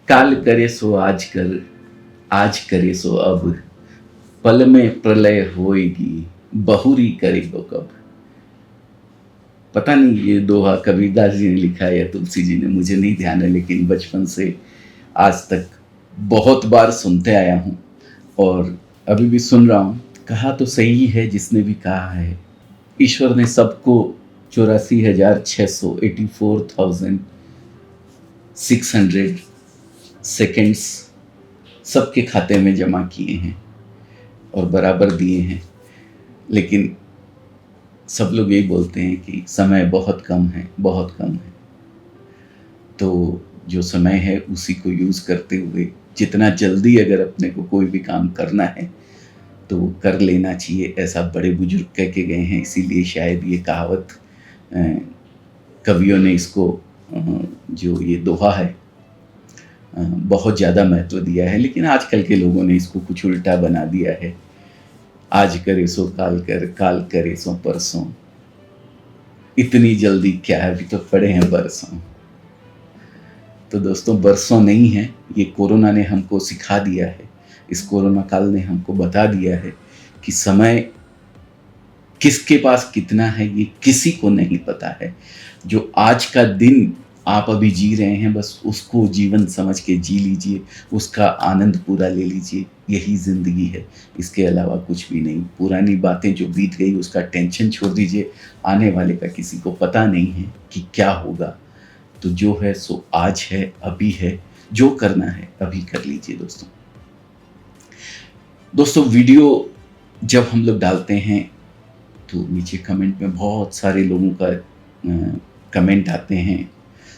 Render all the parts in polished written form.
काल करे सो आज करे सो अब, पल में प्रलय होएगी, बहुरी करेगो कब। पता नहीं ये दोहा कबीरदास जी ने लिखा है या तुलसी जी ने, मुझे नहीं ध्यान है, लेकिन बचपन से आज तक बहुत बार सुनते आया हूँ और अभी भी सुन रहा हूँ। कहा तो सही है जिसने भी कहा है, ईश्वर ने सबको 84,600 सेकेंड्स सबके खाते में जमा किए हैं और बराबर दिए हैं। लेकिन सब लोग यही बोलते हैं कि समय बहुत कम है, बहुत कम है। तो जो समय है उसी को यूज़ करते हुए जितना जल्दी अगर अपने को कोई भी काम करना है तो कर लेना चाहिए, ऐसा बड़े बुजुर्ग कह के गए हैं। इसीलिए शायद ये कहावत कवियों ने इसको जो ये दोहा है बहुत ज़्यादा महत्व दिया है। लेकिन आजकल के लोगों ने इसको कुछ उल्टा बना दिया है। आज करे सो काल कर, काल करे सो परसों, इतनी जल्दी क्या है, अभी तो पड़े हैं बरसों। तो दोस्तों बरसों नहीं है, ये कोरोना ने हमको सिखा दिया है, इस कोरोना काल ने हमको बता दिया है कि समय किसके पास कितना है ये किसी को नहीं पता है। जो आज का दिन आप अभी जी रहे हैं बस उसको जीवन समझ के जी लीजिए, उसका आनंद पूरा ले लीजिए, यही ज़िंदगी है, इसके अलावा कुछ भी नहीं। पुरानी बातें जो बीत गई उसका टेंशन छोड़ दीजिए, आने वाले का किसी को पता नहीं है कि क्या होगा। तो जो है सो आज है, अभी है, जो करना है अभी कर लीजिए। दोस्तों वीडियो जब हम लोग डालते हैं तो नीचे कमेंट में बहुत सारे लोगों का कमेंट आते हैं,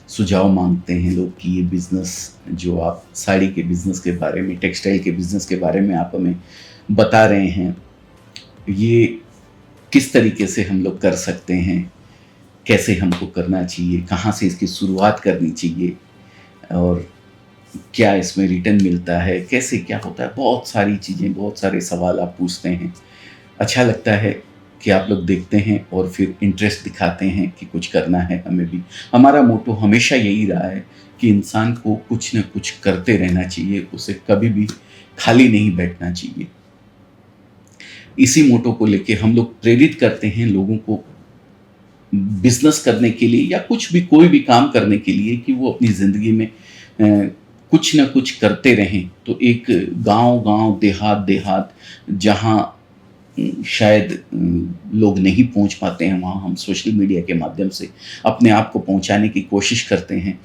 सुझाव मांगते हैं लोग कि ये बिज़नेस जो आप साड़ी के बिज़नेस के बारे में, टेक्सटाइल के बिज़नेस के बारे में आप हमें बता रहे हैं, ये किस तरीके से हम लोग कर सकते हैं, कैसे हमको करना चाहिए, कहाँ से इसकी शुरुआत करनी चाहिए और क्या इसमें रिटर्न मिलता है, कैसे क्या होता है। बहुत सारी चीज़ें, बहुत सारे सवाल आप पूछते हैं। अच्छा लगता है कि आप लोग देखते हैं और फिर इंटरेस्ट दिखाते हैं कि कुछ करना है हमें भी। हमारा मोटो हमेशा यही रहा है कि इंसान को कुछ न कुछ करते रहना चाहिए, उसे कभी भी खाली नहीं बैठना चाहिए। इसी मोटो को लेके हम लोग प्रेरित करते हैं लोगों को बिजनेस करने के लिए या कुछ भी, कोई भी काम करने के लिए कि वो अपनी ज़िंदगी में कुछ न कुछ करते रहें। तो एक गांव देहात जहाँ शायद लोग नहीं पहुंच पाते हैं, वहाँ हम सोशल मीडिया के माध्यम से अपने आप को पहुंचाने की कोशिश करते हैं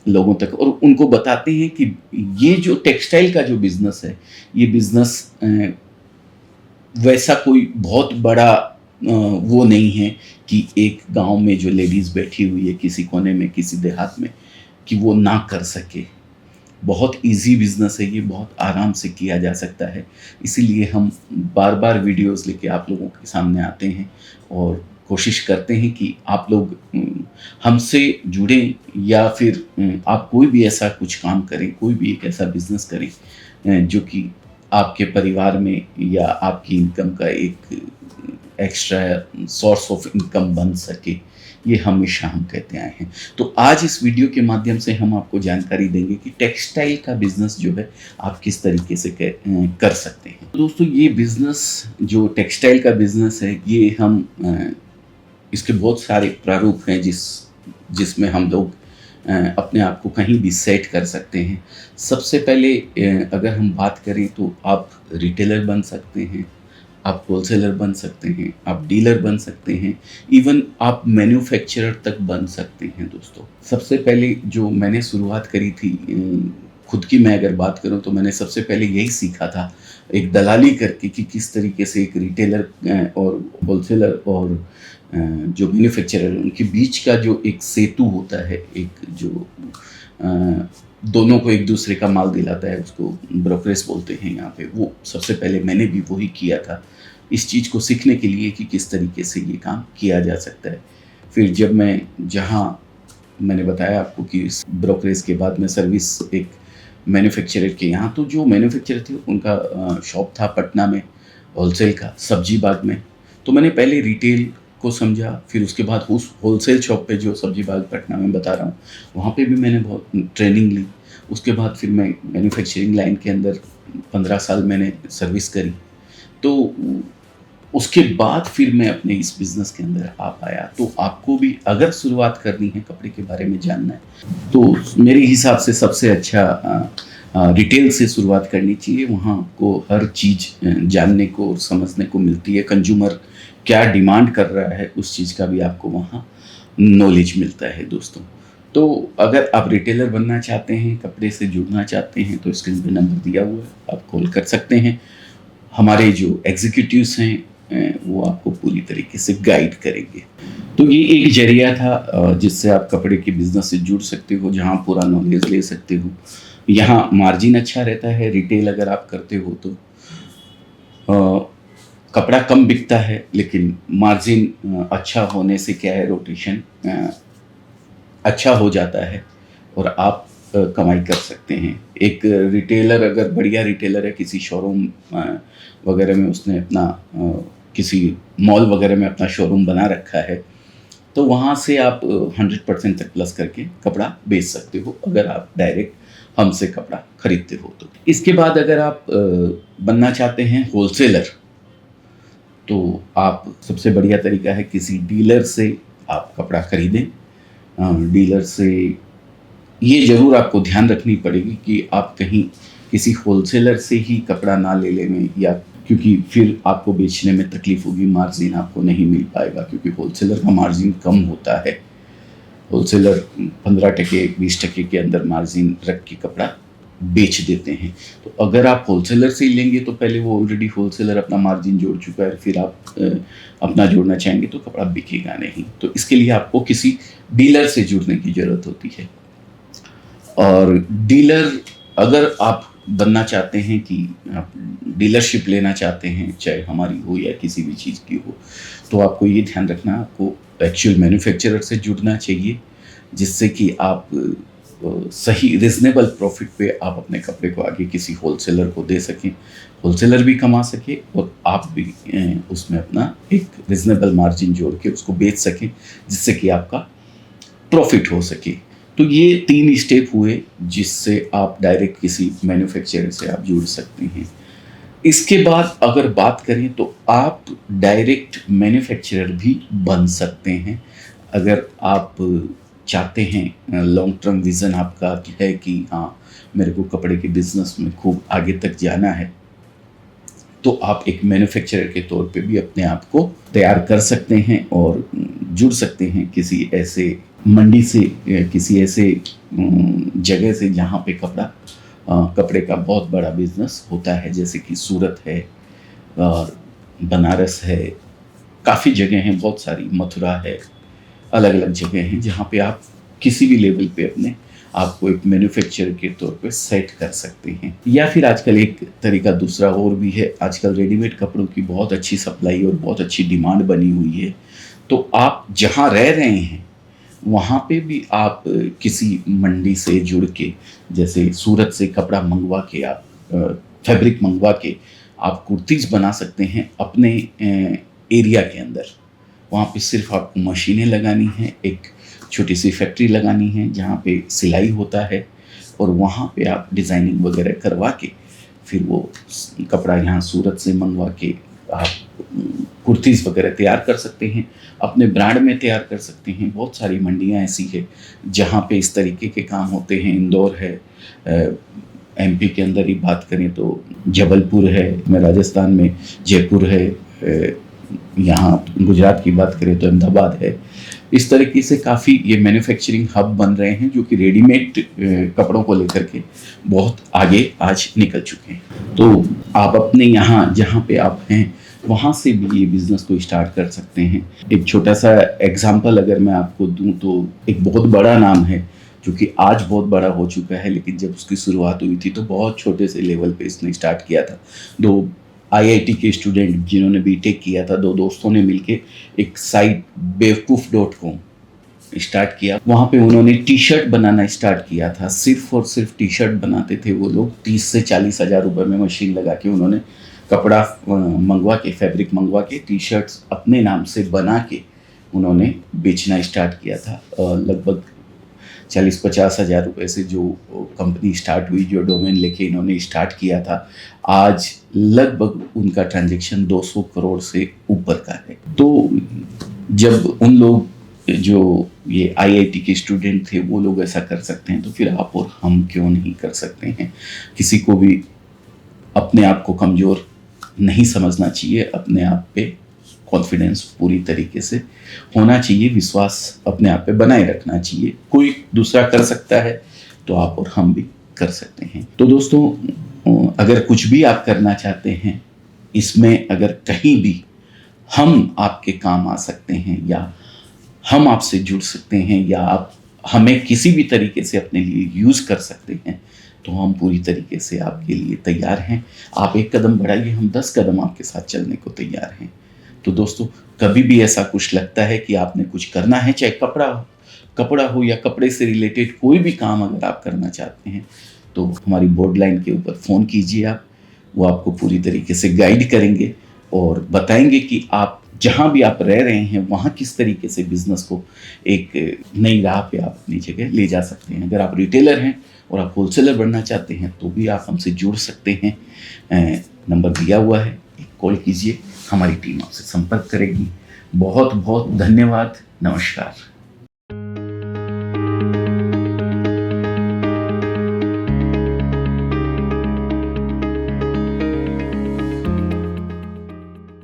लोगों तक और उनको बताते हैं कि ये जो टेक्सटाइल का जो बिज़नेस है, ये बिज़नेस वैसा कोई बहुत बड़ा वो नहीं है कि एक गांव में जो लेडीज़ बैठी हुई है किसी कोने में, किसी देहात में, कि वो ना कर सके। बहुत इजी बिज़नेस है ये, बहुत आराम से किया जा सकता है। इसीलिए हम बार बार वीडियोस लेके आप लोगों के सामने आते हैं और कोशिश करते हैं कि आप लोग हमसे जुड़ें या फिर आप कोई भी ऐसा कुछ काम करें, कोई भी एक ऐसा बिज़नेस करें जो कि आपके परिवार में या आपकी इनकम का एक एक्स्ट्रा सोर्स ऑफ इनकम बन सके। ये हमेशा हम कहते आए हैं। तो आज इस वीडियो के माध्यम से हम आपको जानकारी देंगे कि टेक्सटाइल का बिज़नेस जो है आप किस तरीके से कर सकते हैं। तो दोस्तों ये बिज़नेस जो टेक्सटाइल का बिज़नेस है, ये हम इसके बहुत सारे प्रारूप हैं जिसमें हम लोग अपने आप को कहीं भी सेट कर सकते हैं। सबसे पहले अगर हम बात करें तो आप रिटेलर बन सकते हैं, आप होलसेलर बन सकते हैं, आप डीलर बन सकते हैं, इवन आप मैन्युफैक्चरर तक बन सकते हैं। दोस्तों सबसे पहले जो मैंने शुरुआत करी थी, खुद की मैं अगर बात करूं तो मैंने सबसे पहले यही सीखा था एक दलाली करके कि किस तरीके से एक रिटेलर और होलसेलर और जो मैन्युफैक्चरर उनके बीच का जो एक सेतु होता है, एक जो दोनों को एक दूसरे का माल दिलाता है, उसको ब्रोकरेज बोलते हैं यहाँ पे। वो सबसे पहले मैंने भी वही किया था इस चीज़ को सीखने के लिए कि किस तरीके से ये काम किया जा सकता है। फिर जब मैं जहाँ मैंने बताया आपको कि इस ब्रोकरेज के बाद मैं सर्विस एक मैन्युफैक्चरर के यहाँ, तो जो मैन्युफैक्चरर थे उनका शॉप था पटना में होलसेल का, सब्जी बाग में। तो मैंने पहले रिटेल को समझा, फिर उसके बाद उस होलसेल शॉप पे जो सब्जी बाग पटना में बता रहा हूँ वहाँ पे भी मैंने बहुत ट्रेनिंग ली उसके बाद फिर मैं मैन्युफैक्चरिंग लाइन के अंदर 15 साल मैंने सर्विस करी। तो उसके बाद फिर मैं अपने इस बिज़नेस के अंदर आ पाया। तो आपको भी अगर शुरुआत करनी है, कपड़े के बारे में जानना है, तो मेरे हिसाब से सबसे अच्छा रिटेल से शुरुआत करनी चाहिए। वहाँ आपको हर चीज़ जानने को और समझने को मिलती है। कंज्यूमर क्या डिमांड कर रहा है, उस चीज़ का भी आपको वहाँ नॉलेज मिलता है दोस्तों। तो अगर आप रिटेलर बनना चाहते हैं, कपड़े से जुड़ना चाहते हैं, तो स्क्रीन पे नंबर दिया हुआ है, आप कॉल कर सकते हैं। हमारे जो एग्जीक्यूटिव्स हैं वो आपको पूरी तरीके से गाइड करेंगे। तो ये एक ज़रिया था जिससे आप कपड़े के बिज़नेस से जुड़ सकते हो, जहाँ पूरा नॉलेज ले सकते हो। यहाँ मार्जिन अच्छा रहता है, रिटेल अगर आप करते हो तो कपड़ा कम बिकता है, लेकिन मार्जिन अच्छा होने से क्या है, रोटेशन अच्छा हो जाता है और आप कमाई कर सकते हैं। एक रिटेलर अगर बढ़िया रिटेलर है, किसी शोरूम वगैरह में उसने अपना किसी मॉल वगैरह में अपना शोरूम बना रखा है, तो वहाँ से आप 100% तक प्लस करके कपड़ा बेच सकते हो, अगर आप डायरेक्ट हमसे कपड़ा खरीदते हो तो। इसके बाद अगर आप बनना चाहते हैं होलसेलर, तो आप सबसे बढ़िया तरीका है किसी डीलर से आप कपड़ा खरीदें। डीलर से ये ज़रूर आपको ध्यान रखनी पड़ेगी कि आप कहीं किसी होलसेलर से ही कपड़ा ना ले लें, या क्योंकि फिर आपको बेचने में तकलीफ होगी, मार्जिन आपको नहीं मिल पाएगा, क्योंकि होलसेलर का मार्जिन कम होता है। होलसेलर 15% 20% के अंदर मार्जिन रख के कपड़ा बेच देते हैं। तो अगर आप होलसेलर से ही लेंगे तो पहले वो ऑलरेडी होलसेलर अपना मार्जिन जोड़ चुका है, फिर आप अपना जोड़ना चाहेंगे तो कपड़ा बिकेगा नहीं। तो इसके लिए आपको किसी डीलर से जुड़ने की ज़रूरत होती है। और डीलर अगर आप बनना चाहते हैं कि आप डीलरशिप लेना चाहते हैं, चाहे हमारी हो या किसी भी चीज़ की हो, तो आपको ये ध्यान रखना, आपको एक्चुअल मैन्युफैक्चरर से जुड़ना चाहिए, जिससे कि आप सही रिजनेबल प्रॉफिट पे आप अपने कपड़े को आगे किसी होलसेलर को दे सकें, होलसेलर भी कमा सके और आप भी उसमें अपना एक रिजनेबल मार्जिन जोड़ के उसको बेच सकें, जिससे कि आपका प्रॉफिट हो सके। तो ये 3 स्टेप हुए जिससे आप डायरेक्ट किसी मैन्युफैक्चरर से आप जुड़ सकते हैं। इसके बाद अगर बात करें तो आप डायरेक्ट मैन्युफैक्चरर भी बन सकते हैं। अगर आप चाहते हैं, लॉन्ग टर्म विज़न आपका है कि हाँ, मेरे को कपड़े के बिज़नेस में खूब आगे तक जाना है, तो आप एक मैन्युफैक्चरर के तौर पे भी अपने आप को तैयार कर सकते हैं और जुड़ सकते हैं किसी ऐसे मंडी से, किसी ऐसे जगह से जहाँ पे कपड़े का बहुत बड़ा बिजनेस होता है, जैसे कि सूरत है और बनारस है, काफ़ी जगह हैं, बहुत सारी, मथुरा है, अलग अलग जगह हैं जहाँ पे आप किसी भी लेवल पे अपने आपको एक मैन्युफैक्चरर के तौर पे सेट कर सकते हैं। या फिर आजकल एक तरीका दूसरा और भी है, आजकल रेडीमेड कपड़ों की बहुत अच्छी सप्लाई और बहुत अच्छी डिमांड बनी हुई है। तो आप जहाँ रह रहे हैं वहाँ पे भी आप किसी मंडी से जुड़ के, जैसे सूरत से कपड़ा मंगवा के आप फैब्रिक मंगवा के आप कुर्तीज़ बना सकते हैं अपने एरिया के अंदर। वहाँ पे सिर्फ आपको मशीनें लगानी हैं, एक छोटी सी फैक्ट्री लगानी है जहाँ पे सिलाई होता है, और वहाँ पे आप डिज़ाइनिंग वगैरह करवा के फिर वो कपड़ा यहाँ सूरत से मंगवा के आप कुर्तीज़ वगैरह तैयार कर सकते हैं, अपने ब्रांड में तैयार कर सकते हैं। बहुत सारी मंडियाँ ऐसी है जहाँ पे इस तरीके के काम होते हैं। इंदौर है, एमपी के अंदर ही बात करें तो जबलपुर है, मैं राजस्थान में जयपुर है, यहाँ गुजरात की बात करें तो अहमदाबाद है। इस तरीके से काफ़ी ये मैन्युफैक्चरिंग हब बन रहे हैं जो कि रेडीमेड कपड़ों को लेकर के बहुत आगे आज निकल चुके हैं। तो आप अपने यहाँ जहाँ पे आप हैं वहाँ से भी ये बिज़नेस को स्टार्ट कर सकते हैं। एक छोटा सा एग्जांपल अगर मैं आपको दूँ तो एक बहुत बड़ा नाम है जो कि आज बहुत बड़ा हो चुका है, लेकिन जब उसकी शुरुआत हुई थी तो बहुत छोटे से लेवल पे इसने स्टार्ट किया था। 2 आईआईटी के स्टूडेंट जिन्होंने बीटेक किया था, 2 दोस्तों ने मिलके एक साइट बेवकूफ़.com स्टार्ट किया। वहाँ पे उन्होंने टी शर्ट बनाना स्टार्ट किया था। सिर्फ और सिर्फ टी शर्ट बनाते थे वो लोग। 30 से 40 हज़ार रुपये में मशीन लगा के उन्होंने कपड़ा मंगवा के, फैब्रिक मंगवा के टी शर्ट्स अपने नाम से बना के उन्होंने बेचना स्टार्ट किया था। लगभग 40-50 हज़ार रुपये से जो कंपनी स्टार्ट हुई, जो डोमेन लेके इन्होंने स्टार्ट किया था, आज लगभग उनका ट्रांजैक्शन 200 करोड़ से ऊपर का है। तो जब उन लोग जो ये आईआईटी के स्टूडेंट थे वो लोग ऐसा कर सकते हैं, तो फिर आप और हम क्यों नहीं कर सकते हैं। किसी को भी अपने आप को कमज़ोर नहीं समझना चाहिए, अपने आप पे कॉन्फिडेंस पूरी तरीके से होना चाहिए, विश्वास अपने आप पे बनाए रखना चाहिए। कोई दूसरा कर सकता है तो आप और हम भी कर सकते हैं। तो दोस्तों, अगर कुछ भी आप करना चाहते हैं, इसमें अगर कहीं भी हम आपके काम आ सकते हैं या हम आपसे जुड़ सकते हैं या आप हमें किसी भी तरीके से अपने लिए यूज़ कर सकते हैं, तो हम पूरी तरीके से आपके लिए तैयार हैं। आप एक कदम बढ़ाइए, हम 10 कदम आपके साथ चलने को तैयार हैं। तो दोस्तों, कभी भी ऐसा कुछ लगता है कि आपने कुछ करना है, चाहे कपड़ा हो या कपड़े से रिलेटेड कोई भी काम अगर आप करना चाहते हैं, तो हमारी बोर्ड लाइन के ऊपर फ़ोन कीजिए आप। वो आपको पूरी तरीके से गाइड करेंगे और बताएंगे कि आप जहाँ भी आप रह रहे हैं वहाँ किस तरीके से बिज़नेस को एक नई राह पे आप अपनी जगह ले जा सकते हैं। अगर आप रिटेलर हैं और आप होलसेलर बनना चाहते हैं तो भी आप हमसे जुड़ सकते हैं। नंबर दिया हुआ है, एक कॉल कीजिए, हमारी टीम आपसे संपर्क करेगी। बहुत बहुत धन्यवाद। नमस्कार।